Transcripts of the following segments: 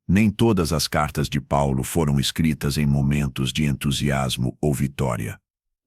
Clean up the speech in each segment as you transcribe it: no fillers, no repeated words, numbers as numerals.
Nem todas as cartas de Paulo foram escritas em momentos de entusiasmo ou vitória.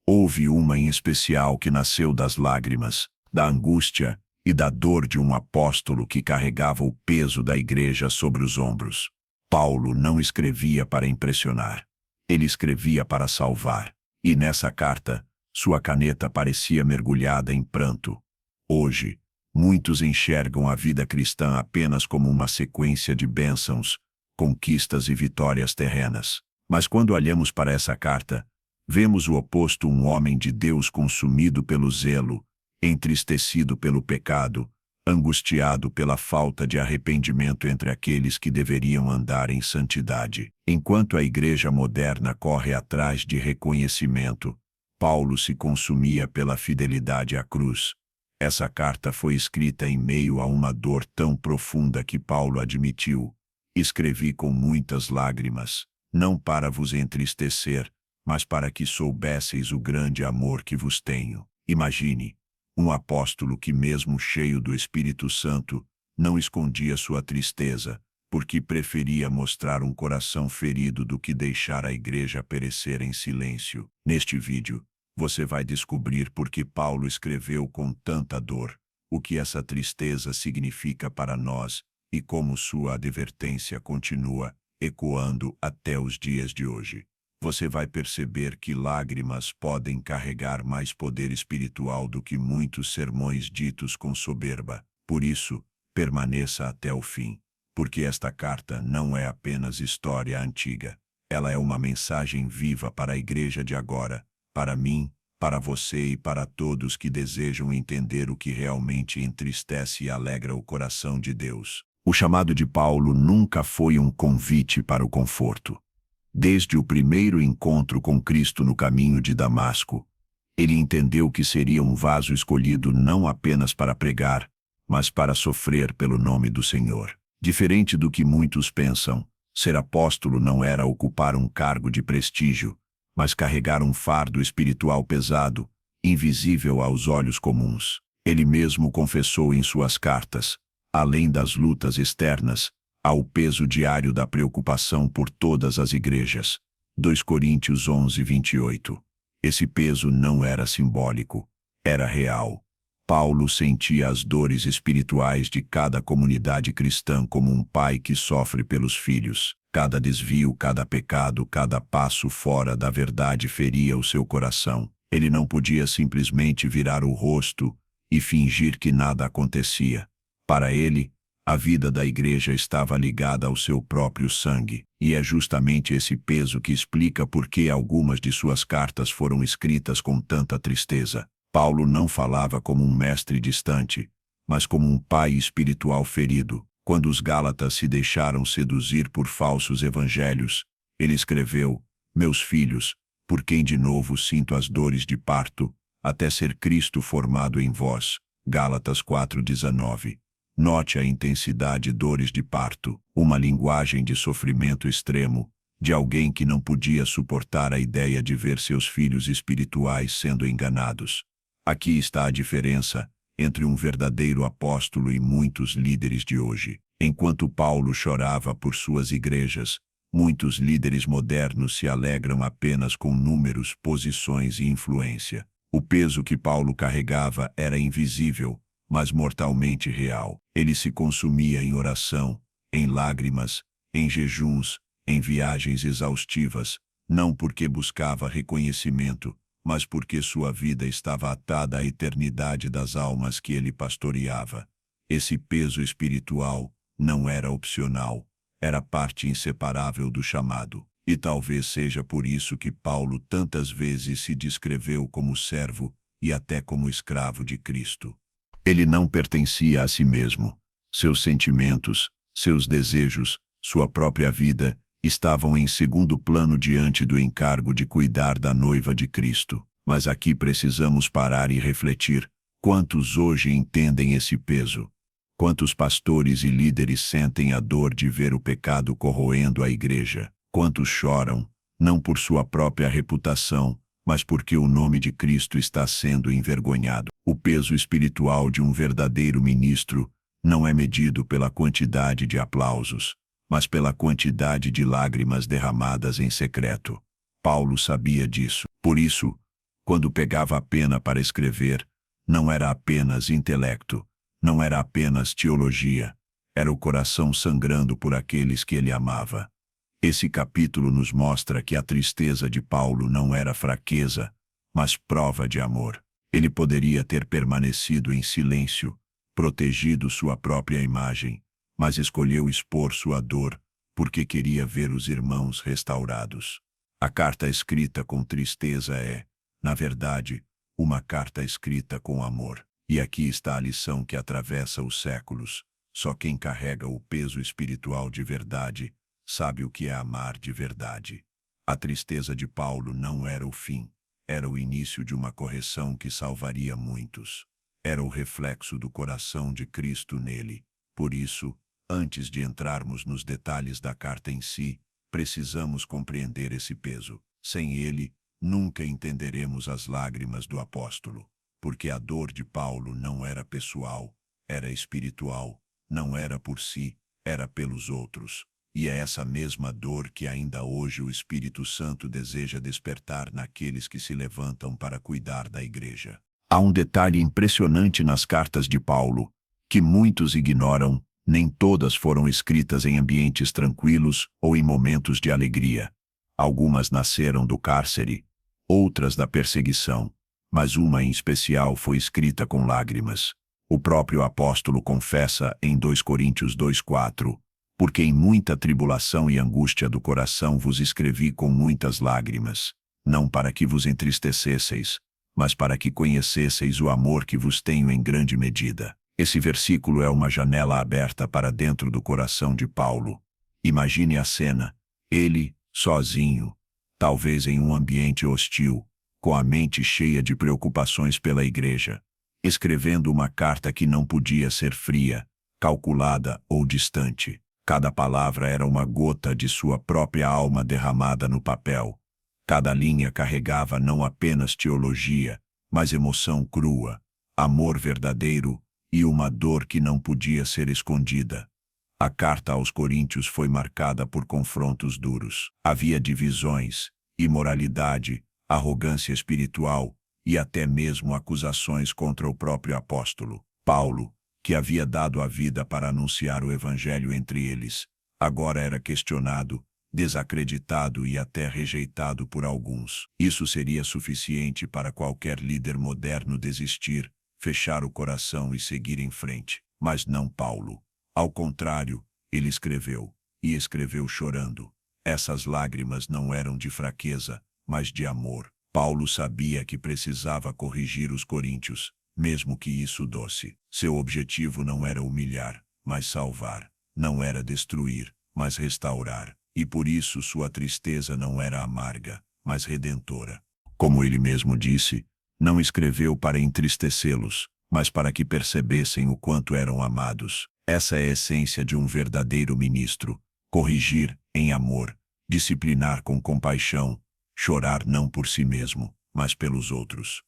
Houve uma em especial que nasceu das lágrimas, da angústia e da dor de um apóstolo que carregava o peso da igreja sobre os ombros. Paulo não escrevia para impressionar. Ele escrevia para salvar. E nessa carta, sua caneta parecia mergulhada em pranto. Hoje, muitos enxergam a vida cristã apenas como uma sequência de bênçãos, conquistas e vitórias terrenas. Mas quando olhamos para essa carta, vemos o oposto: um homem de Deus consumido pelo zelo, entristecido pelo pecado, angustiado pela falta de arrependimento entre aqueles que deveriam andar em santidade. Enquanto a igreja moderna corre atrás de reconhecimento, Paulo se consumia pela fidelidade à cruz. Essa carta foi escrita em meio a uma dor tão profunda que Paulo admitiu: escrevi com muitas lágrimas, não para vos entristecer, mas para que soubesseis o grande amor que vos tenho. Imagine, um apóstolo que, mesmo cheio do Espírito Santo, não escondia sua tristeza, porque preferia mostrar um coração ferido do que deixar a igreja perecer em silêncio. Neste vídeo, você vai descobrir por que Paulo escreveu com tanta dor, o que essa tristeza significa para nós e como sua advertência continua ecoando até os dias de hoje. Você vai perceber que lágrimas podem carregar mais poder espiritual do que muitos sermões ditos com soberba. Por isso, permaneça até o fim, porque esta carta não é apenas história antiga. Ela é uma mensagem viva para a igreja de agora, para mim, para você e para todos que desejam entender o que realmente entristece e alegra o coração de Deus. O chamado de Paulo nunca foi um convite para o conforto. Desde o primeiro encontro com Cristo no caminho de Damasco, ele entendeu que seria um vaso escolhido não apenas para pregar, mas para sofrer pelo nome do Senhor. Diferente do que muitos pensam, ser apóstolo não era ocupar um cargo de prestígio, mas carregar um fardo espiritual pesado, invisível aos olhos comuns. Ele mesmo confessou em suas cartas: além das lutas externas, há o peso diário da preocupação por todas as igrejas. 2 Coríntios 11, 28. Esse peso não era simbólico, era real. Paulo sentia as dores espirituais de cada comunidade cristã como um pai que sofre pelos filhos. Cada desvio, cada pecado, cada passo fora da verdade feria o seu coração. Ele não podia simplesmente virar o rosto e fingir que nada acontecia. Para ele, a vida da igreja estava ligada ao seu próprio sangue, e é justamente esse peso que explica por que algumas de suas cartas foram escritas com tanta tristeza. Paulo não falava como um mestre distante, mas como um pai espiritual ferido. Quando os Gálatas se deixaram seduzir por falsos evangelhos, ele escreveu: meus filhos, por quem de novo sinto as dores de parto, até ser Cristo formado em vós. Gálatas 4:19. Note a intensidade: dores de parto, uma linguagem de sofrimento extremo, de alguém que não podia suportar a ideia de ver seus filhos espirituais sendo enganados. Aqui está a diferença entre um verdadeiro apóstolo e muitos líderes de hoje. Enquanto Paulo chorava por suas igrejas, muitos líderes modernos se alegram apenas com números, posições e influência. O peso que Paulo carregava era invisível, mas mortalmente real. Ele se consumia em oração, em lágrimas, em jejuns, em viagens exaustivas, não porque buscava reconhecimento, mas porque sua vida estava atada à eternidade das almas que ele pastoreava. Esse peso espiritual não era opcional, era parte inseparável do chamado. E talvez seja por isso que Paulo tantas vezes se descreveu como servo e até como escravo de Cristo. Ele não pertencia a si mesmo. Seus sentimentos, seus desejos, sua própria vida estavam em segundo plano diante do encargo de cuidar da noiva de Cristo. Mas aqui precisamos parar e refletir: quantos hoje entendem esse peso? Quantos pastores e líderes sentem a dor de ver o pecado corroendo a igreja? Quantos choram, não por sua própria reputação, mas porque o nome de Cristo está sendo envergonhado? O peso espiritual de um verdadeiro ministro não é medido pela quantidade de aplausos, mas pela quantidade de lágrimas derramadas em secreto. Paulo sabia disso. Por isso, quando pegava a pena para escrever, não era apenas intelecto, não era apenas teologia, era o coração sangrando por aqueles que ele amava. Esse capítulo nos mostra que a tristeza de Paulo não era fraqueza, mas prova de amor. Ele poderia ter permanecido em silêncio, protegido sua própria imagem, mas escolheu expor sua dor, porque queria ver os irmãos restaurados. A carta escrita com tristeza é, na verdade, uma carta escrita com amor. E aqui está a lição que atravessa os séculos. Só quem carrega o peso espiritual de verdade sabe o que é amar de verdade. A tristeza de Paulo não era o fim, era o início de uma correção que salvaria muitos. Era o reflexo do coração de Cristo nele. Por isso, antes de entrarmos nos detalhes da carta em si, precisamos compreender esse peso. Sem ele, nunca entenderemos as lágrimas do apóstolo, porque a dor de Paulo não era pessoal, era espiritual, não era por si, era pelos outros. E é essa mesma dor que ainda hoje o Espírito Santo deseja despertar naqueles que se levantam para cuidar da igreja. Há um detalhe impressionante nas cartas de Paulo, que muitos ignoram. Nem todas foram escritas em ambientes tranquilos ou em momentos de alegria. Algumas nasceram do cárcere, outras da perseguição, mas uma em especial foi escrita com lágrimas. O próprio apóstolo confessa em 2 Coríntios 2:4, porque em muita tribulação e angústia do coração vos escrevi com muitas lágrimas, não para que vos entristecesseis, mas para que conhecesseis o amor que vos tenho em grande medida. Esse versículo é uma janela aberta para dentro do coração de Paulo. Imagine a cena, ele, sozinho, talvez em um ambiente hostil, com a mente cheia de preocupações pela igreja, escrevendo uma carta que não podia ser fria, calculada ou distante. Cada palavra era uma gota de sua própria alma derramada no papel. Cada linha carregava não apenas teologia, mas emoção crua, amor verdadeiro, e uma dor que não podia ser escondida. A carta aos Coríntios foi marcada por confrontos duros. Havia divisões, imoralidade, arrogância espiritual e até mesmo acusações contra o próprio apóstolo. Paulo, que havia dado a vida para anunciar o evangelho entre eles, agora era questionado, desacreditado e até rejeitado por alguns. Isso seria suficiente para qualquer líder moderno desistir, fechar o coração e seguir em frente. Mas não Paulo. Ao contrário, ele escreveu, e escreveu chorando. Essas lágrimas não eram de fraqueza, mas de amor. Paulo sabia que precisava corrigir os coríntios, mesmo que isso doesse. Seu objetivo não era humilhar, mas salvar. Não era destruir, mas restaurar. E por isso sua tristeza não era amarga, mas redentora. Como ele mesmo disse, não escreveu para entristecê-los, mas para que percebessem o quanto eram amados. Essa é a essência de um verdadeiro ministro: corrigir em amor, disciplinar com compaixão, chorar não por si mesmo, mas pelos outros.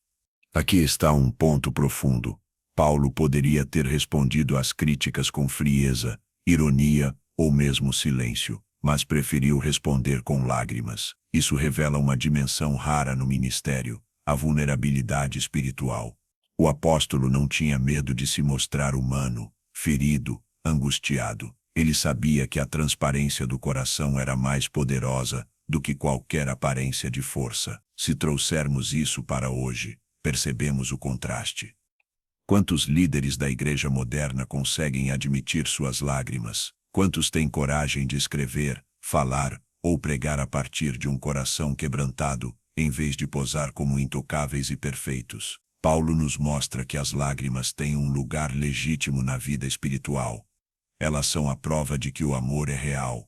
Aqui está um ponto profundo. Paulo poderia ter respondido às críticas com frieza, ironia ou mesmo silêncio, mas preferiu responder com lágrimas. Isso revela uma dimensão rara no ministério: a vulnerabilidade espiritual. O apóstolo não tinha medo de se mostrar humano, ferido, angustiado. Ele sabia que a transparência do coração era mais poderosa do que qualquer aparência de força. Se trouxermos isso para hoje, percebemos o contraste. Quantos líderes da igreja moderna conseguem admitir suas lágrimas? Quantos têm coragem de escrever, falar ou pregar a partir de um coração quebrantado, em vez de posar como intocáveis e perfeitos? Paulo nos mostra que as lágrimas têm um lugar legítimo na vida espiritual. Elas são a prova de que o amor é real.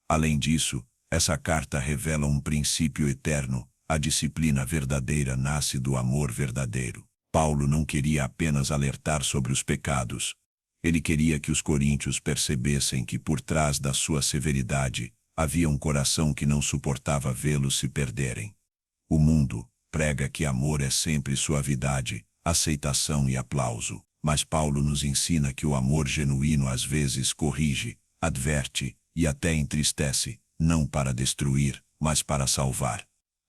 Além disso, essa carta revela um princípio eterno: a disciplina verdadeira nasce do amor verdadeiro. Paulo não queria apenas alertar sobre os pecados. Ele queria que os coríntios percebessem que por trás da sua severidade havia um coração que não suportava vê-los se perderem. O mundo prega que amor é sempre suavidade, aceitação e aplauso, mas Paulo nos ensina que o amor genuíno às vezes corrige, adverte e até entristece, não para destruir, mas para salvar.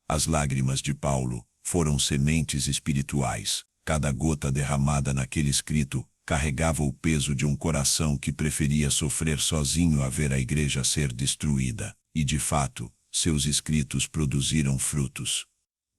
As lágrimas de Paulo foram sementes espirituais. Cada gota derramada naquele escrito carregava o peso de um coração que preferia sofrer sozinho a ver a igreja ser destruída. E de fato, seus escritos produziram frutos.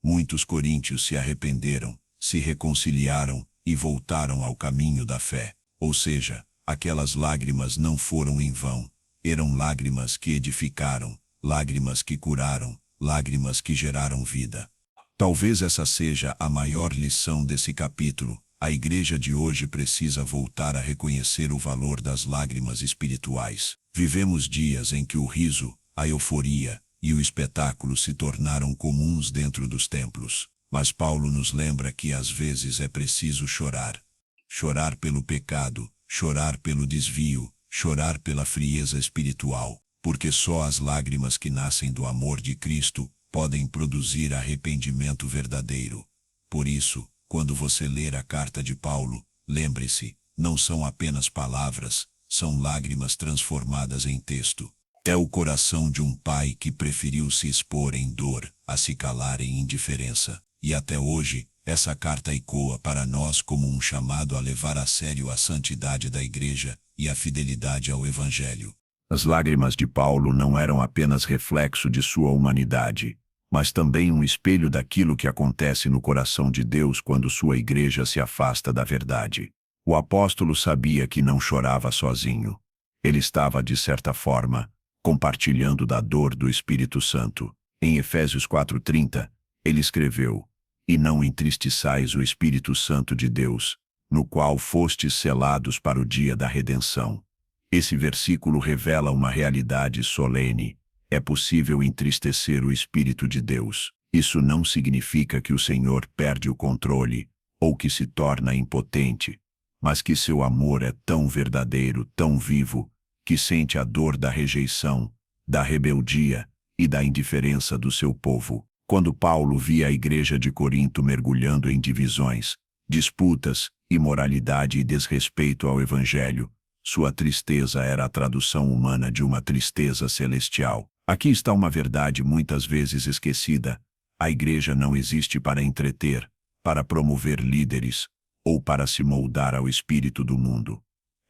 Muitos coríntios se arrependeram, se reconciliaram e voltaram ao caminho da fé. Ou seja, aquelas lágrimas não foram em vão. Eram lágrimas que edificaram, lágrimas que curaram, lágrimas que geraram vida. Talvez essa seja a maior lição desse capítulo. A igreja de hoje precisa voltar a reconhecer o valor das lágrimas espirituais. Vivemos dias em que o riso, a euforia e o espetáculo se tornaram comuns dentro dos templos. Mas Paulo nos lembra que às vezes é preciso chorar. Chorar pelo pecado, chorar pelo desvio, chorar pela frieza espiritual, porque só as lágrimas que nascem do amor de Cristo podem produzir arrependimento verdadeiro. Por isso, quando você ler a carta de Paulo, lembre-se, não são apenas palavras, são lágrimas transformadas em texto. É o coração de um pai que preferiu se expor em dor, a se calar em indiferença. E até hoje, essa carta ecoa para nós como um chamado a levar a sério a santidade da igreja e a fidelidade ao Evangelho. As lágrimas de Paulo não eram apenas reflexo de sua humanidade, mas também um espelho daquilo que acontece no coração de Deus quando sua igreja se afasta da verdade. O apóstolo sabia que não chorava sozinho. Ele estava, de certa forma, compartilhando da dor do Espírito Santo. Em Efésios 4:30, ele escreveu: "E não entristeçais o Espírito Santo de Deus, no qual fostes selados para o dia da redenção." Esse versículo revela uma realidade solene. É possível entristecer o Espírito de Deus. Isso não significa que o Senhor perde o controle, ou que se torna impotente, mas que seu amor é tão verdadeiro, tão vivo, que sente a dor da rejeição, da rebeldia e da indiferença do seu povo. Quando Paulo via a igreja de Corinto mergulhando em divisões, disputas, imoralidade e desrespeito ao Evangelho, sua tristeza era a tradução humana de uma tristeza celestial. Aqui está uma verdade muitas vezes esquecida: a igreja não existe para entreter, para promover líderes, ou para se moldar ao espírito do mundo.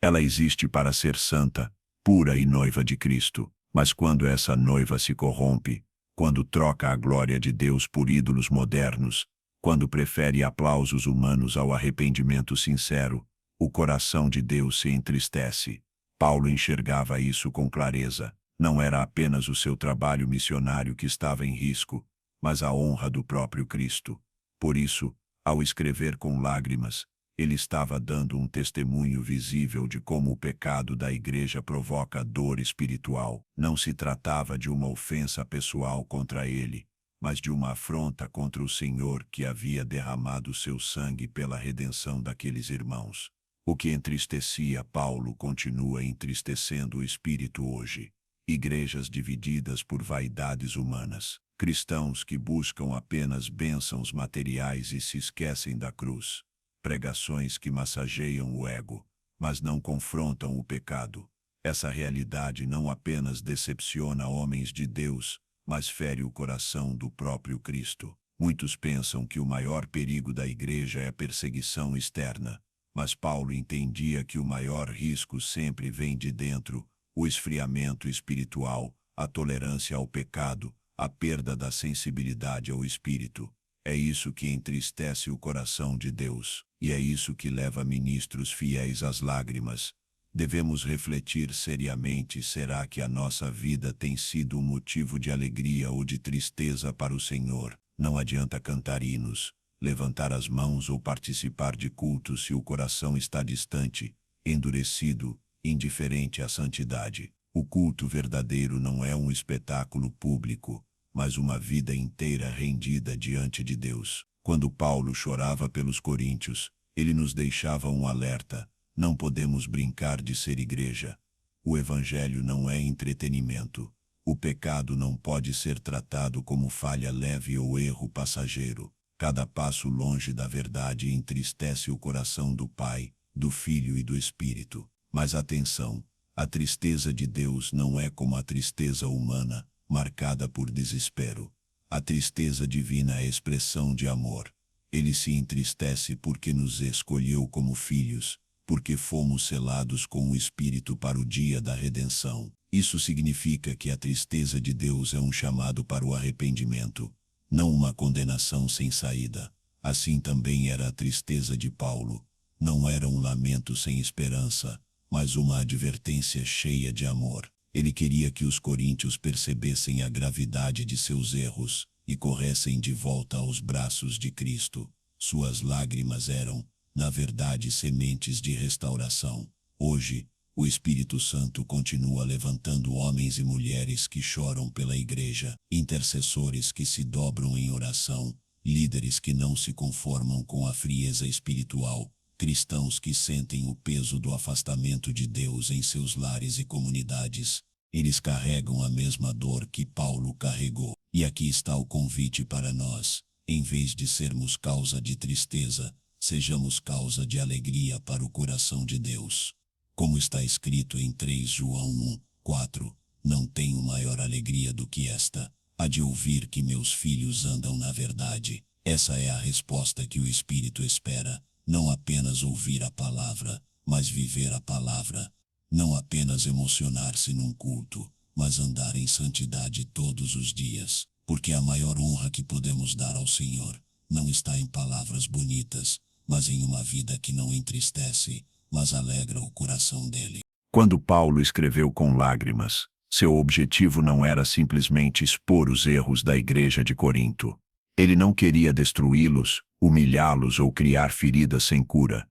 Ela existe para ser santa, pura e noiva de Cristo. Mas quando essa noiva se corrompe, quando troca a glória de Deus por ídolos modernos, quando prefere aplausos humanos ao arrependimento sincero, o coração de Deus se entristece. Paulo enxergava isso com clareza. Não era apenas o seu trabalho missionário que estava em risco, mas a honra do próprio Cristo. Por isso, ao escrever com lágrimas, ele estava dando um testemunho visível de como o pecado da igreja provoca dor espiritual. Não se tratava de uma ofensa pessoal contra ele, mas de uma afronta contra o Senhor que havia derramado seu sangue pela redenção daqueles irmãos. O que entristecia Paulo continua entristecendo o espírito hoje. Igrejas divididas por vaidades humanas. Cristãos que buscam apenas bênçãos materiais e se esquecem da cruz. Pregações que massageiam o ego, mas não confrontam o pecado. Essa realidade não apenas decepciona homens de Deus, mas fere o coração do próprio Cristo. Muitos pensam que o maior perigo da igreja é a perseguição externa, mas Paulo entendia que o maior risco sempre vem de dentro: o esfriamento espiritual, a tolerância ao pecado, a perda da sensibilidade ao espírito. É isso que entristece o coração de Deus, e é isso que leva ministros fiéis às lágrimas. Devemos refletir seriamente: será que a nossa vida tem sido um motivo de alegria ou de tristeza para o Senhor? Não adianta cantar hinos, levantar as mãos ou participar de cultos se o coração está distante, endurecido, indiferente à santidade. O culto verdadeiro não é um espetáculo público, mas uma vida inteira rendida diante de Deus. Quando Paulo chorava pelos coríntios, ele nos deixava um alerta: não podemos brincar de ser igreja. O Evangelho não é entretenimento. O pecado não pode ser tratado como falha leve ou erro passageiro. Cada passo longe da verdade entristece o coração do Pai, do Filho e do Espírito. Mas atenção, A tristeza de Deus não é como a tristeza humana, marcada por desespero. A tristeza divina é expressão de amor. Ele se entristece porque nos escolheu como filhos, porque fomos selados com o Espírito para o dia da redenção. Isso significa que a tristeza de Deus é um chamado para o arrependimento, não uma condenação sem saída. Assim também era a tristeza de Paulo. Não era um lamento sem esperança, mas uma advertência cheia de amor. Ele queria que os coríntios percebessem a gravidade de seus erros e corressem de volta aos braços de Cristo. Suas lágrimas eram, na verdade, sementes de restauração. Hoje, o Espírito Santo continua levantando homens e mulheres que choram pela igreja, intercessores que se dobram em oração, líderes que não se conformam com a frieza espiritual, cristãos que sentem o peso do afastamento de Deus em seus lares e comunidades. Eles carregam a mesma dor que Paulo carregou. E aqui está o convite para nós. Em vez de sermos causa de tristeza, sejamos causa de alegria para o coração de Deus. Como está escrito em 3 João 1:4, não tenho maior alegria do que esta, a de ouvir que meus filhos andam na verdade. Essa é a resposta que o Espírito espera, não apenas ouvir a palavra, mas viver a palavra. Não apenas emocionar-se num culto, mas andar em santidade todos os dias, porque a maior honra que podemos dar ao Senhor não está em palavras bonitas, mas em uma vida que não entristece, mas alegra o coração dele. Quando Paulo escreveu com lágrimas, seu objetivo não era simplesmente expor os erros da igreja de Corinto. Ele não queria destruí-los, humilhá-los ou criar feridas sem cura.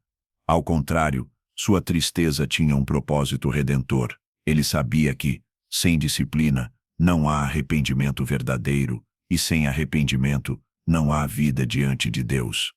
Ao contrário, sua tristeza tinha um propósito redentor. Ele sabia que, sem disciplina, não há arrependimento verdadeiro, e sem arrependimento, não há vida diante de Deus.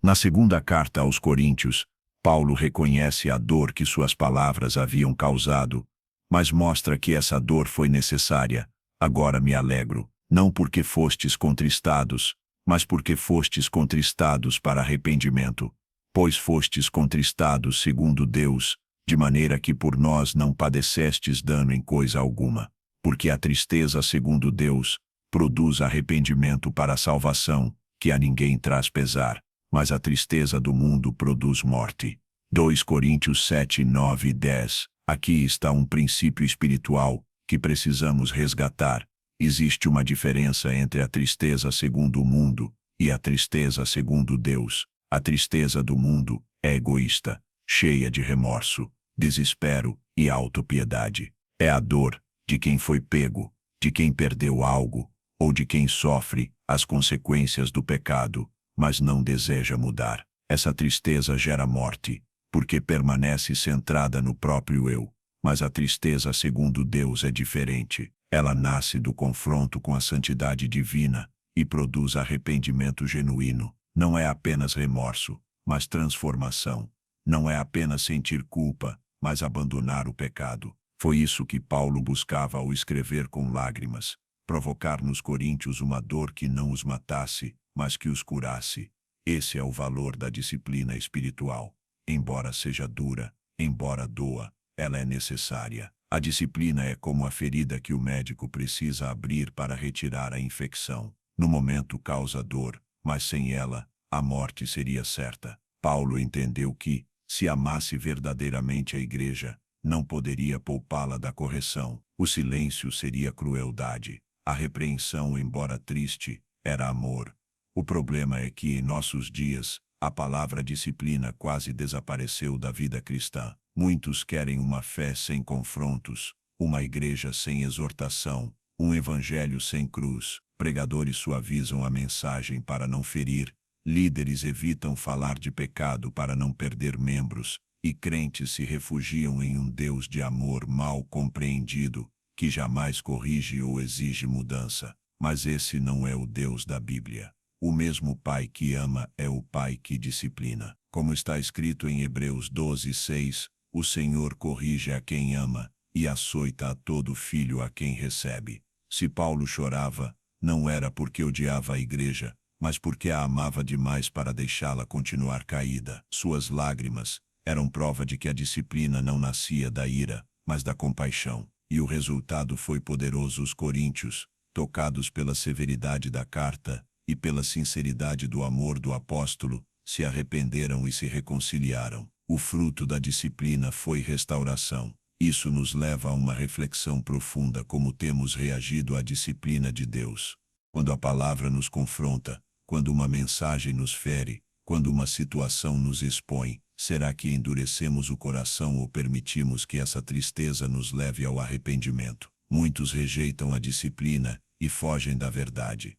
Na segunda carta aos Coríntios, Paulo reconhece a dor que suas palavras haviam causado, mas mostra que essa dor foi necessária. Agora me alegro, não porque fostes contristados, mas porque fostes contristados para arrependimento, pois fostes contristados segundo Deus, de maneira que por nós não padecestes dano em coisa alguma, porque a tristeza segundo Deus produz arrependimento para a salvação, que a ninguém traz pesar, mas a tristeza do mundo produz morte. 2 Coríntios 7, 9 e 10. Aqui está um princípio espiritual que precisamos resgatar. Existe uma diferença entre a tristeza segundo o mundo e a tristeza segundo Deus. A tristeza do mundo é egoísta, cheia de remorso, desespero e autopiedade. É a dor de quem foi pego, de quem perdeu algo, ou de quem sofre as consequências do pecado, mas não deseja mudar. Essa tristeza gera morte, porque permanece centrada no próprio eu. Mas a tristeza segundo Deus é diferente. Ela nasce do confronto com a santidade divina e produz arrependimento genuíno. Não é apenas remorso, mas transformação. Não é apenas sentir culpa, mas abandonar o pecado. Foi isso que Paulo buscava ao escrever com lágrimas, provocar nos coríntios uma dor que não os matasse, mas que os curasse. Esse é o valor da disciplina espiritual. Embora seja dura, embora doa, ela é necessária. A disciplina é como a ferida que o médico precisa abrir para retirar a infecção. No momento causa dor, mas sem ela, a morte seria certa. Paulo entendeu que, se amasse verdadeiramente a igreja, não poderia poupá-la da correção. O silêncio seria crueldade. A repreensão, embora triste, era amor. O problema é que, em nossos dias, a palavra disciplina quase desapareceu da vida cristã. Muitos querem uma fé sem confrontos, uma igreja sem exortação, um evangelho sem cruz. Pregadores suavizam a mensagem para não ferir, líderes evitam falar de pecado para não perder membros, e crentes se refugiam em um Deus de amor mal compreendido, que jamais corrige ou exige mudança. Mas esse não é o Deus da Bíblia. O mesmo Pai que ama é o Pai que disciplina. Como está escrito em Hebreus 12:6, o Senhor corrige a quem ama e açoita a todo filho a quem recebe. Se Paulo chorava, não era porque odiava a igreja, mas porque a amava demais para deixá-la continuar caída. Suas lágrimas eram prova de que a disciplina não nascia da ira, mas da compaixão. E o resultado foi poderoso. Os coríntios, tocados pela severidade da carta e pela sinceridade do amor do apóstolo, se arrependeram e se reconciliaram. O fruto da disciplina foi restauração. Isso nos leva a uma reflexão profunda: como temos reagido à disciplina de Deus. Quando a palavra nos confronta, quando uma mensagem nos fere, quando uma situação nos expõe, será que endurecemos o coração ou permitimos que essa tristeza nos leve ao arrependimento? Muitos rejeitam a disciplina e fogem da verdade.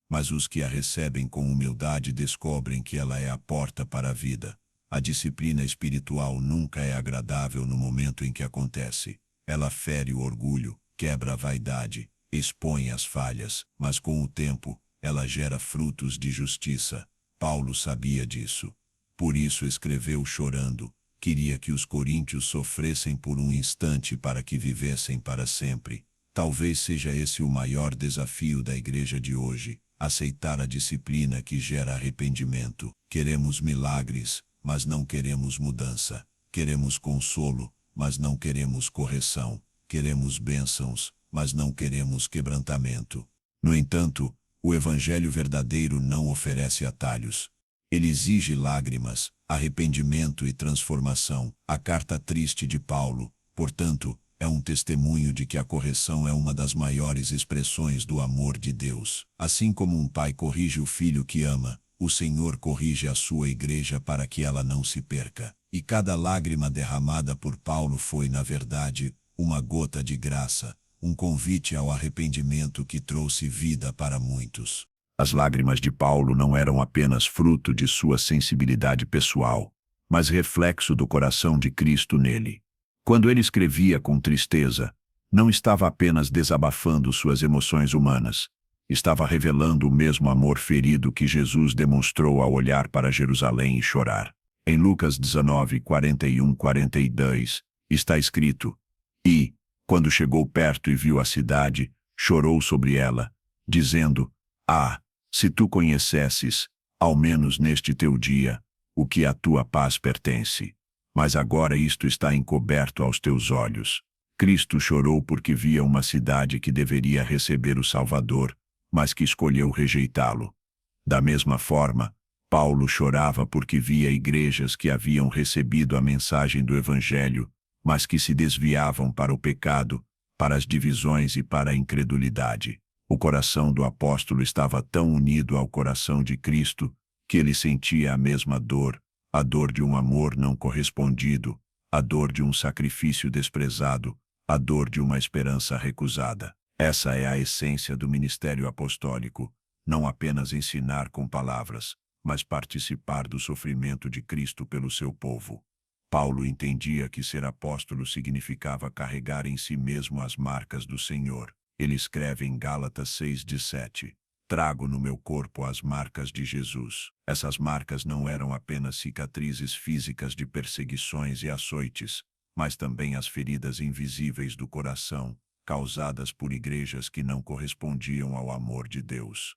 Mas os que a recebem com humildade descobrem que ela é a porta para a vida. A disciplina espiritual nunca é agradável no momento em que acontece. Ela fere o orgulho, quebra a vaidade, expõe as falhas, mas com o tempo, ela gera frutos de justiça. Paulo sabia disso. Por isso escreveu chorando: queria que os coríntios sofressem por um instante para que vivessem para sempre. Talvez seja esse o maior desafio da igreja de hoje: aceitar a disciplina que gera arrependimento. Queremos milagres, mas não queremos mudança. Queremos consolo, mas não queremos correção. Queremos bênçãos, mas não queremos quebrantamento. No entanto, o evangelho verdadeiro não oferece atalhos. Ele exige lágrimas, arrependimento e transformação. A carta triste de Paulo, portanto, é um testemunho de que a correção é uma das maiores expressões do amor de Deus. Assim como um pai corrige o filho que ama, o Senhor corrige a sua igreja para que ela não se perca. E cada lágrima derramada por Paulo foi, na verdade, uma gota de graça, um convite ao arrependimento que trouxe vida para muitos. As lágrimas de Paulo não eram apenas fruto de sua sensibilidade pessoal, mas reflexo do coração de Cristo nele. Quando ele escrevia com tristeza, não estava apenas desabafando suas emoções humanas, estava revelando o mesmo amor ferido que Jesus demonstrou ao olhar para Jerusalém e chorar. Em Lucas 19, 41-42, está escrito: E, quando chegou perto e viu a cidade, chorou sobre ela, dizendo: Ah, se tu conhecesses, ao menos neste teu dia, o que à tua paz pertence. Mas agora isto está encoberto aos teus olhos. Cristo chorou porque via uma cidade que deveria receber o Salvador, mas que escolheu rejeitá-lo. Da mesma forma, Paulo chorava porque via igrejas que haviam recebido a mensagem do Evangelho, mas que se desviavam para o pecado, para as divisões e para a incredulidade. O coração do apóstolo estava tão unido ao coração de Cristo, que ele sentia a mesma dor, a dor de um amor não correspondido, a dor de um sacrifício desprezado, a dor de uma esperança recusada. Essa é a essência do ministério apostólico: não apenas ensinar com palavras, mas participar do sofrimento de Cristo pelo seu povo. Paulo entendia que ser apóstolo significava carregar em si mesmo as marcas do Senhor. Ele escreve em Gálatas 6:17: Trago no meu corpo as marcas de Jesus. Essas marcas não eram apenas cicatrizes físicas de perseguições e açoites, mas também as feridas invisíveis do coração, causadas por igrejas que não correspondiam ao amor de Deus.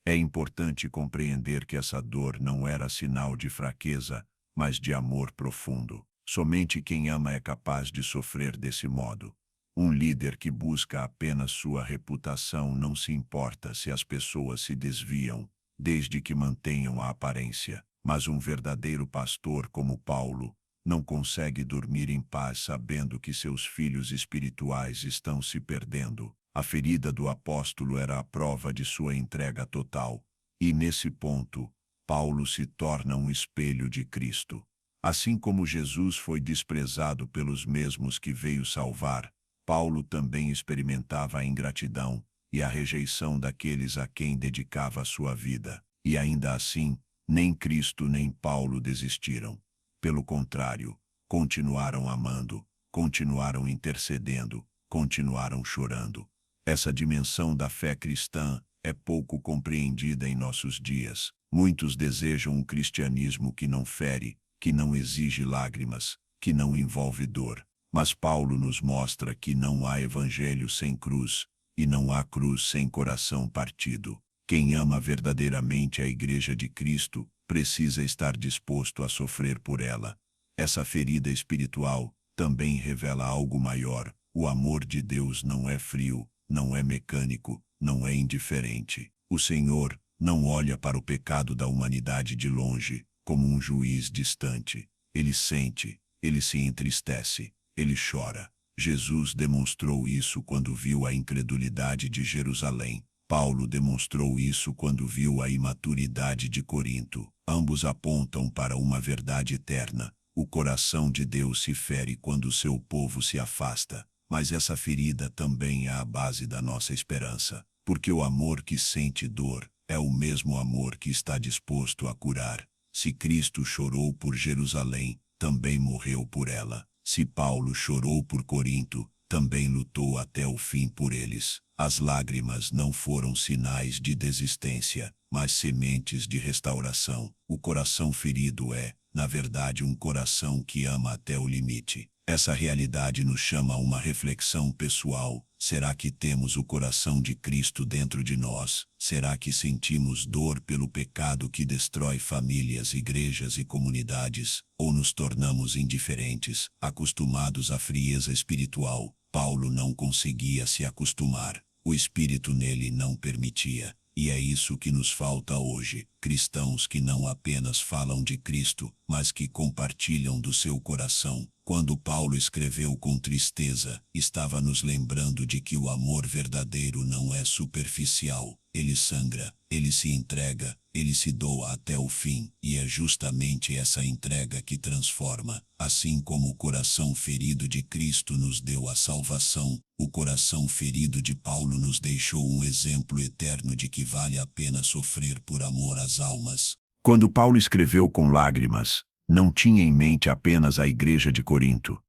É importante compreender que essa dor não era sinal de fraqueza, mas de amor profundo. Somente quem ama é capaz de sofrer desse modo. Um líder que busca apenas sua reputação não se importa se as pessoas se desviam, desde que mantenham a aparência. Mas um verdadeiro pastor como Paulo não consegue dormir em paz sabendo que seus filhos espirituais estão se perdendo. A ferida do apóstolo era a prova de sua entrega total. E nesse ponto, Paulo se torna um espelho de Cristo. Assim como Jesus foi desprezado pelos mesmos que veio salvar, Paulo também experimentava a ingratidão e a rejeição daqueles a quem dedicava a sua vida. E ainda assim, nem Cristo nem Paulo desistiram. Pelo contrário, continuaram amando, continuaram intercedendo, continuaram chorando. Essa dimensão da fé cristã é pouco compreendida em nossos dias. Muitos desejam um cristianismo que não fere, que não exige lágrimas, que não envolve dor. Mas Paulo nos mostra que não há evangelho sem cruz, e não há cruz sem coração partido. Quem ama verdadeiramente a Igreja de Cristo precisa estar disposto a sofrer por ela. Essa ferida espiritual também revela algo maior: o amor de Deus não é frio, não é mecânico, não é indiferente. O Senhor não olha para o pecado da humanidade de longe, como um juiz distante. Ele sente, ele se entristece, ele chora. Jesus demonstrou isso quando viu a incredulidade de Jerusalém. Paulo demonstrou isso quando viu a imaturidade de Corinto. Ambos apontam para uma verdade eterna. O coração de Deus se fere quando seu povo se afasta, mas essa ferida também é a base da nossa esperança, porque o amor que sente dor é o mesmo amor que está disposto a curar. Se Cristo chorou por Jerusalém, também morreu por ela. Se Paulo chorou por Corinto, também lutou até o fim por eles. As lágrimas não foram sinais de desistência, mas sementes de restauração. O coração ferido é, na verdade, um coração que ama até o limite. Essa realidade nos chama a uma reflexão pessoal. Será que temos o coração de Cristo dentro de nós? Será que sentimos dor pelo pecado que destrói famílias, igrejas e comunidades? Ou nos tornamos indiferentes, acostumados à frieza espiritual? Paulo não conseguia se acostumar. O Espírito nele não permitia. E é isso que nos falta hoje, cristãos que não apenas falam de Cristo, mas que compartilham do seu coração. Quando Paulo escreveu com tristeza, estava nos lembrando de que o amor verdadeiro não é superficial. Ele sangra, ele se entrega, ele se doa até o fim, e é justamente essa entrega que transforma. Assim como o coração ferido de Cristo nos deu a salvação, o coração ferido de Paulo nos deixou um exemplo eterno de que vale a pena sofrer por amor às almas. Quando Paulo escreveu com lágrimas, não tinha em mente apenas a igreja de Corinto.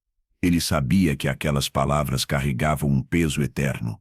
Ele sabia que aquelas palavras carregavam um peso eterno.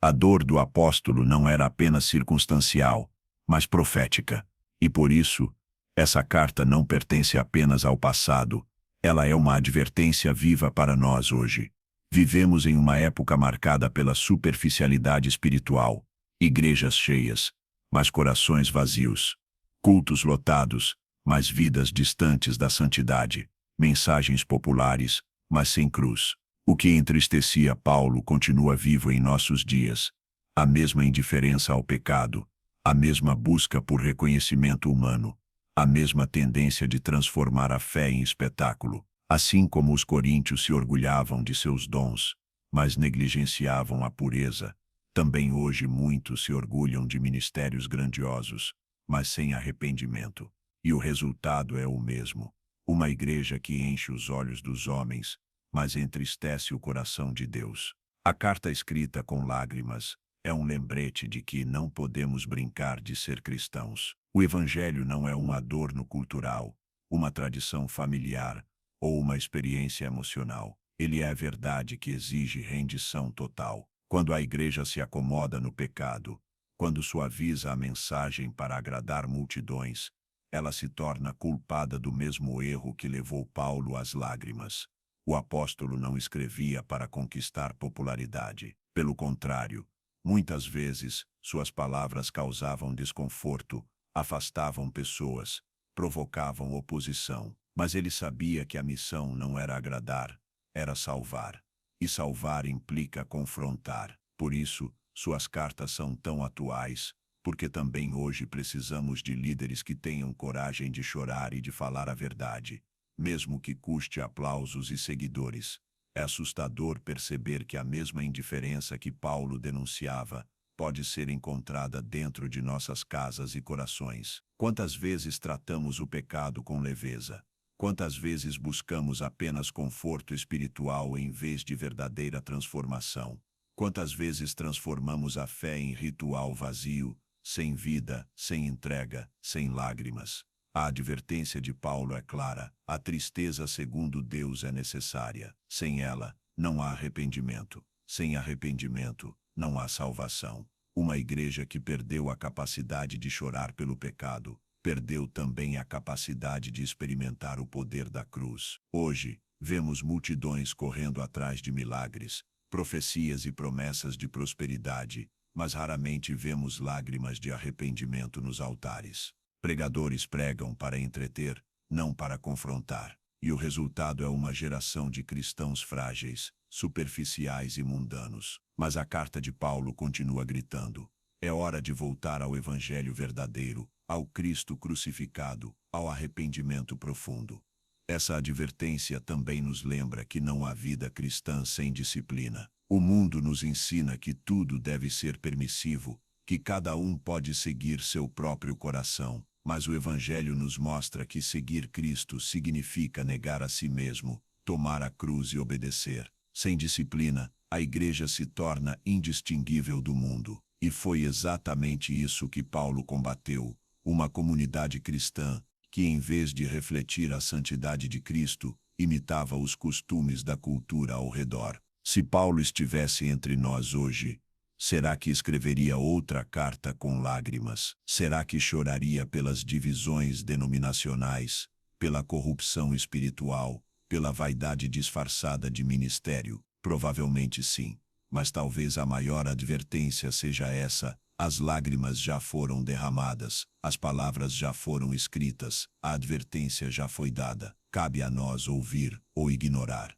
A dor do apóstolo não era apenas circunstancial, mas profética. E por isso, essa carta não pertence apenas ao passado, ela é uma advertência viva para nós hoje. Vivemos em uma época marcada pela superficialidade espiritual, igrejas cheias, mas corações vazios, cultos lotados, mas vidas distantes da santidade, mensagens populares, mas sem cruz. O que entristecia Paulo continua vivo em nossos dias. A mesma indiferença ao pecado, a mesma busca por reconhecimento humano, a mesma tendência de transformar a fé em espetáculo. Assim como os coríntios se orgulhavam de seus dons, mas negligenciavam a pureza, também hoje muitos se orgulham de ministérios grandiosos, mas sem arrependimento. E o resultado é o mesmo: uma igreja que enche os olhos dos homens, mas entristece o coração de Deus. A carta escrita com lágrimas é um lembrete de que não podemos brincar de ser cristãos. O Evangelho não é um adorno cultural, uma tradição familiar ou uma experiência emocional. Ele é a verdade que exige rendição total. Quando a igreja se acomoda no pecado, quando suaviza a mensagem para agradar multidões, ela se torna culpada do mesmo erro que levou Paulo às lágrimas. O apóstolo não escrevia para conquistar popularidade. Pelo contrário, muitas vezes, suas palavras causavam desconforto, afastavam pessoas, provocavam oposição. Mas ele sabia que a missão não era agradar, era salvar. E salvar implica confrontar. Por isso, suas cartas são tão atuais, porque também hoje precisamos de líderes que tenham coragem de chorar e de falar a verdade, mesmo que custe aplausos e seguidores. É assustador perceber que a mesma indiferença que Paulo denunciava pode ser encontrada dentro de nossas casas e corações. Quantas vezes tratamos o pecado com leveza? Quantas vezes buscamos apenas conforto espiritual em vez de verdadeira transformação? Quantas vezes transformamos a fé em ritual vazio, sem vida, sem entrega, sem lágrimas? A advertência de Paulo é clara: a tristeza segundo Deus é necessária. Sem ela, não há arrependimento. Sem arrependimento, não há salvação. Uma igreja que perdeu a capacidade de chorar pelo pecado, perdeu também a capacidade de experimentar o poder da cruz. Hoje, vemos multidões correndo atrás de milagres, profecias e promessas de prosperidade, mas raramente vemos lágrimas de arrependimento nos altares. Pregadores pregam para entreter, não para confrontar. e o resultado é uma geração de cristãos frágeis, superficiais e mundanos. Mas a carta de Paulo continua gritando: é hora de voltar ao evangelho verdadeiro, ao Cristo crucificado, ao arrependimento profundo. Essa advertência também nos lembra que não há vida cristã sem disciplina. O mundo nos ensina que tudo deve ser permissivo, que cada um pode seguir seu próprio coração, mas o Evangelho nos mostra que seguir Cristo significa negar a si mesmo, tomar a cruz e obedecer. Sem disciplina, a igreja se torna indistinguível do mundo. E foi exatamente isso que Paulo combateu, uma comunidade cristã que, em vez de refletir a santidade de Cristo, imitava os costumes da cultura ao redor. Se Paulo estivesse entre nós hoje, será que escreveria outra carta com lágrimas? Será que choraria pelas divisões denominacionais, pela corrupção espiritual, pela vaidade disfarçada de ministério? Provavelmente sim, mas talvez a maior advertência seja essa: as lágrimas já foram derramadas, as palavras já foram escritas, a advertência já foi dada. Cabe a nós ouvir ou ignorar.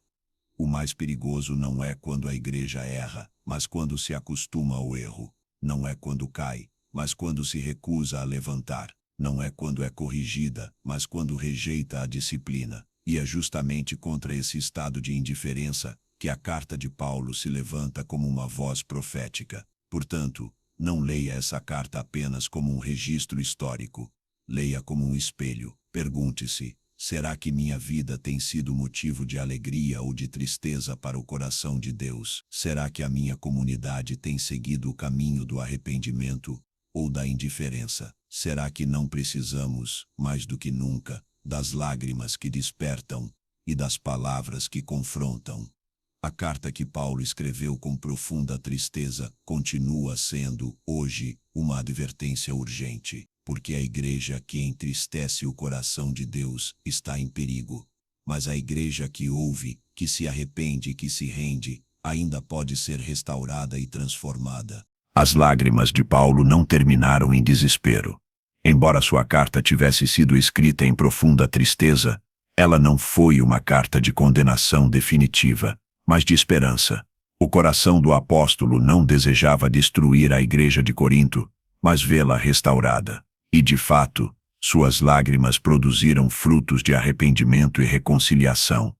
O mais perigoso não é quando a igreja erra, mas quando se acostuma ao erro. Não é quando cai, mas quando se recusa a levantar. Não é quando é corrigida, mas quando rejeita a disciplina. E é justamente contra esse estado de indiferença que a carta de Paulo se levanta como uma voz profética. Portanto, não leia essa carta apenas como um registro histórico. Leia como um espelho. Pergunte-se: será que minha vida tem sido motivo de alegria ou de tristeza para o coração de Deus? Será que a minha comunidade tem seguido o caminho do arrependimento ou da indiferença? Será que não precisamos, mais do que nunca, das lágrimas que despertam e das palavras que confrontam? A carta que Paulo escreveu com profunda tristeza continua sendo, hoje, uma advertência urgente, porque a igreja que entristece o coração de Deus está em perigo. Mas a igreja que ouve, que se arrepende e que se rende, ainda pode ser restaurada e transformada. As lágrimas de Paulo não terminaram em desespero. Embora sua carta tivesse sido escrita em profunda tristeza, ela não foi uma carta de condenação definitiva, mas de esperança. O coração do apóstolo não desejava destruir a igreja de Corinto, mas vê-la restaurada. E, de fato, suas lágrimas produziram frutos de arrependimento e reconciliação.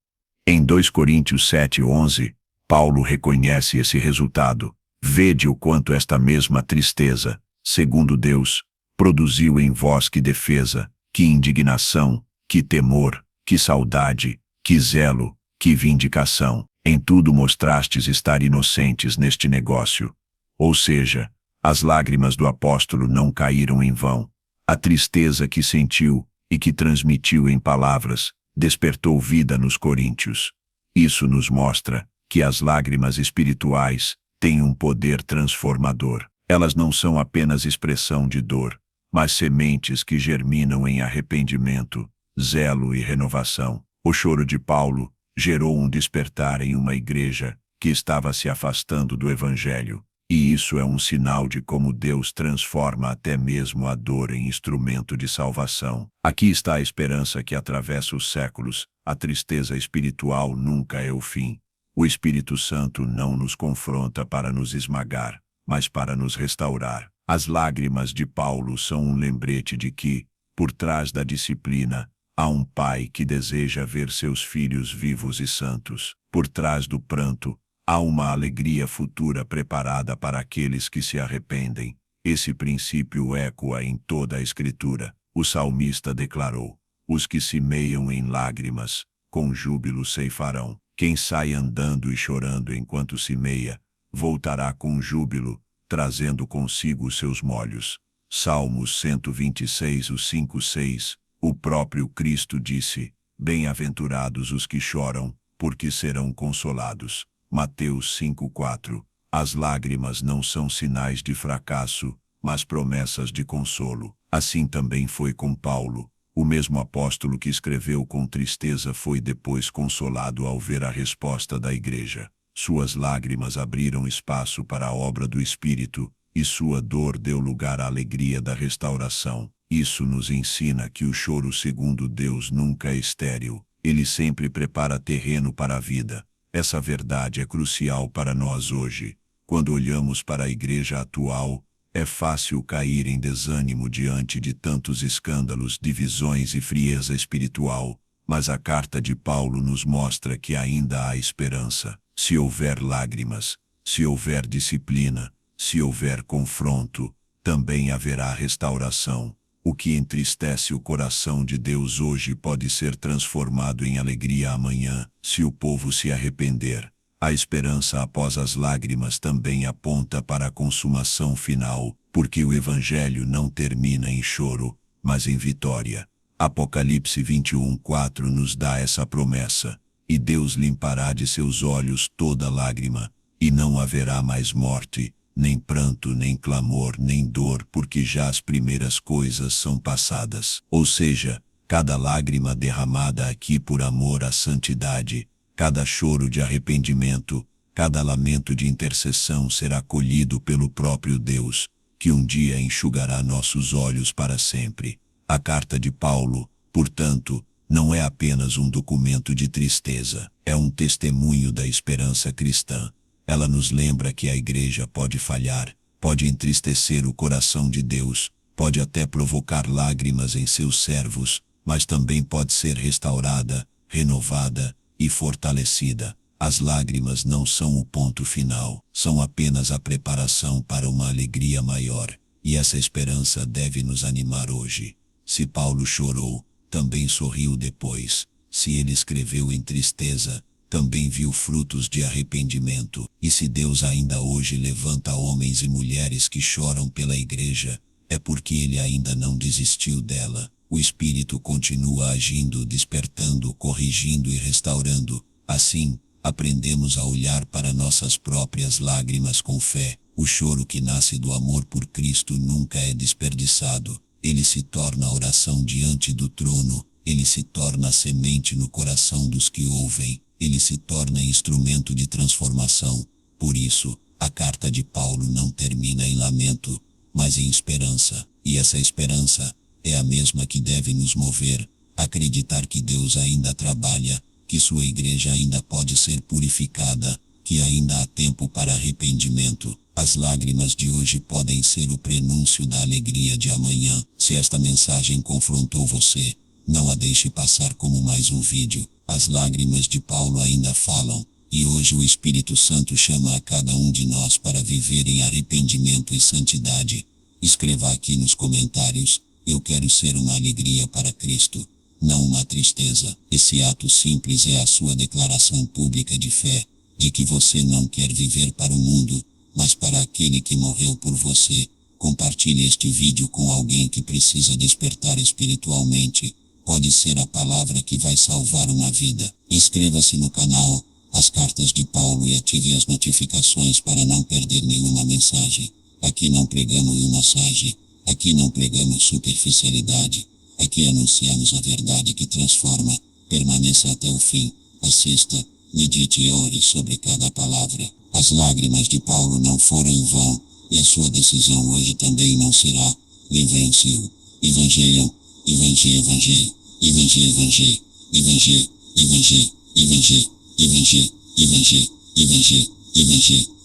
Em 2 Coríntios 7:11, Paulo reconhece esse resultado. Vede o quanto esta mesma tristeza, segundo Deus, produziu em vós que defesa, que indignação, que temor, que saudade, que zelo, que vindicação. Em tudo mostrastes estar inocentes neste negócio. Ou seja, as lágrimas do apóstolo não caíram em vão. A tristeza que sentiu e que transmitiu em palavras despertou vida nos coríntios. Isso nos mostra que as lágrimas espirituais têm um poder transformador. Elas não são apenas expressão de dor, mas sementes que germinam em arrependimento, zelo e renovação. O choro de Paulo gerou um despertar em uma igreja que estava se afastando do Evangelho, e isso é um sinal de como Deus transforma até mesmo a dor em instrumento de salvação. Aqui está a esperança que atravessa os séculos. A tristeza espiritual nunca é o fim. O Espírito Santo não nos confronta para nos esmagar, mas para nos restaurar. As lágrimas de Paulo são um lembrete de que, por trás da disciplina, há um pai que deseja ver seus filhos vivos e santos. Por trás do pranto, há uma alegria futura preparada para aqueles que se arrependem. Esse princípio ecoa em toda a Escritura. O salmista declarou: os que semeiam em lágrimas, com júbilo ceifarão. Quem sai andando e chorando enquanto semeia, voltará com júbilo, trazendo consigo os seus molhos. Salmos 126, 5-6. O próprio Cristo disse: bem-aventurados os que choram, porque serão consolados. Mateus 5:4. As lágrimas não são sinais de fracasso, mas promessas de consolo. Assim também foi com Paulo. O mesmo apóstolo que escreveu com tristeza foi depois consolado ao ver a resposta da igreja. Suas lágrimas abriram espaço para a obra do Espírito, e sua dor deu lugar à alegria da restauração. Isso nos ensina que o choro segundo Deus nunca é estéril, Ele sempre prepara terreno para a vida. Essa verdade é crucial para nós hoje. Quando olhamos para a igreja atual, é fácil cair em desânimo diante de tantos escândalos, divisões e frieza espiritual, mas a carta de Paulo nos mostra que ainda há esperança. Se houver lágrimas, se houver disciplina, se houver confronto, também haverá restauração. O que entristece o coração de Deus hoje pode ser transformado em alegria amanhã, se o povo se arrepender. A esperança após as lágrimas também aponta para a consumação final, porque o Evangelho não termina em choro, mas em vitória. Apocalipse 21:4 nos dá essa promessa: e Deus limpará de seus olhos toda lágrima, e não haverá mais morte, nem pranto, nem clamor, nem dor, porque já as primeiras coisas são passadas. Ou seja, cada lágrima derramada aqui por amor à santidade, cada choro de arrependimento, cada lamento de intercessão será colhido pelo próprio Deus, que um dia enxugará nossos olhos para sempre. A carta de Paulo, portanto, não é apenas um documento de tristeza, é um testemunho da esperança cristã. Ela nos lembra que a igreja pode falhar, pode entristecer o coração de Deus, pode até provocar lágrimas em seus servos, mas também pode ser restaurada, renovada e fortalecida. As lágrimas não são o ponto final, são apenas a preparação para uma alegria maior, e essa esperança deve nos animar hoje. Se Paulo chorou, também sorriu depois. Se ele escreveu em tristeza, também viu frutos de arrependimento. E se Deus ainda hoje levanta homens e mulheres que choram pela igreja, é porque ele ainda não desistiu dela. O Espírito continua agindo, despertando, corrigindo e restaurando. Assim, aprendemos a olhar para nossas próprias lágrimas com fé. O choro que nasce do amor por Cristo nunca é desperdiçado. Ele se torna oração diante do trono. Ele se torna semente no coração dos que ouvem. Ele se torna instrumento de transformação. Por isso, a carta de Paulo não termina em lamento, mas em esperança. E essa esperança é a mesma que deve nos mover, acreditar que Deus ainda trabalha, que sua igreja ainda pode ser purificada, que ainda há tempo para arrependimento. As lágrimas de hoje podem ser o prenúncio da alegria de amanhã. Se esta mensagem confrontou você, não a deixe passar como mais um vídeo. As lágrimas de Paulo ainda falam, e hoje o Espírito Santo chama a cada um de nós para viver em arrependimento e santidade. Escreva aqui nos comentários: eu quero ser uma alegria para Cristo, não uma tristeza. Esse ato simples é a sua declaração pública de fé, de que você não quer viver para o mundo, mas para aquele que morreu por você. Compartilhe este vídeo com alguém que precisa despertar espiritualmente. Pode ser a palavra que vai salvar uma vida. Inscreva-se no canal As Cartas de Paulo e ative as notificações para não perder nenhuma mensagem. Aqui não pregamos massagem, aqui não pregamos superficialidade, aqui anunciamos a verdade que transforma. Permaneça até o fim. Assista, medite e ore sobre cada palavra. As lágrimas de Paulo não foram em vão, e a sua decisão hoje também não será. Vivencie-o. Evangelho, evangelho, evangelho. Evangelho, evangelho, evangelho, evangelho, evangelho, evangelho, evangelho, evangelho, evangelho,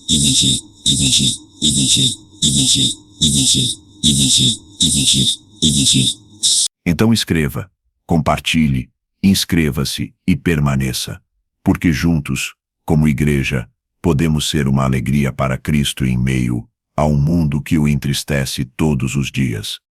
evangelho, evangelho, evangelho, evangelho, evangelho, evangelho, evangelho, evangelho. Então escreva, compartilhe, inscreva-se e permaneça, porque juntos, como igreja, podemos ser uma alegria para Cristo em meio a um mundo que o entristece todos os dias.